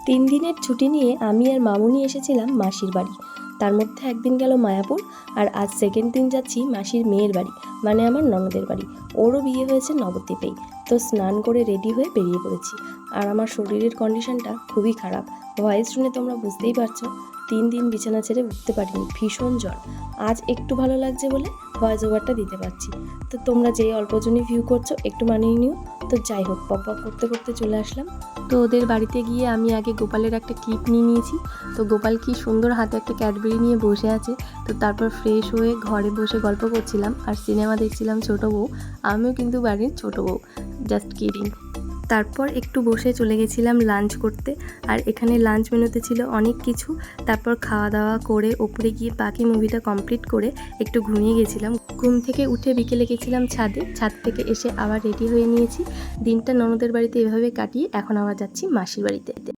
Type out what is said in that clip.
3 দিনের ছুটি নিয়ে আমি আর মামুনি এসেছিলাম মাসির বাড়ি। তার মধ্যে একদিন গেল মায়াপুর, আর আজ সেকেন্ড দিন যাচ্ছি মাসির মেয়ের বাড়ি, মানে আমার ননদের বাড়ি। ওরও বিয়ে হয়েছে নবদ্বীপেই। তো স্নান করে রেডি হয়ে বেরিয়ে পড়েছি। আর আমার শরীরের কন্ডিশনটা খুবই খারাপ, ভয়েস শুনে তোমরা বুঝতেই পারছো। 3 দিন বিছানা ছেড়ে উঠতে পারিনি, ভীষণ জ্বর। আজ একটু ভালো লাগছে বলে ভয়েস ওভারটা দিতে পারছি। তো তোমরা যে অল্পজনই ভিউ করছো একটু মানিয়ে নিও। তো যাই হোক, পক করতে করতে চলে আসলাম। তো ওদের বাড়িতে গিয়ে আমি আগে গোপালের একটা ক্লিপ নিয়ে নিয়েছি। তো গোপাল কি সুন্দর হাতে একটা ক্যাডবেরি নিয়ে বসে আছে। তো তারপর ফ্রেশ হয়ে ঘরে বসে গল্প করছিলাম আর সিনেমা দেখছিলাম ছোট বউ। আমিও কিন্তু বাড়ির ছোট বউ, জাস্ট কিডিং। তারপর একটু বসে চলে গেছিলাম লাঞ্চ করতে। আর এখানে লাঞ্চ মেনুতে ছিল অনেক কিছু। তারপর খাওয়া দাওয়া করে ওপরে গিয়ে বাকি মুভিটা কমপ্লিট করে একটু ঘুমিয়ে গেছিলাম। ঘুম থেকে উঠে বিকেলে গেছিলাম ছাদে। ছাদ থেকে এসে আবার রেডি হয়ে নিয়েছি। দিনটা ননদের বাড়িতে এভাবে কাটিয়ে এখন আবার যাচ্ছি মাসির বাড়িতে।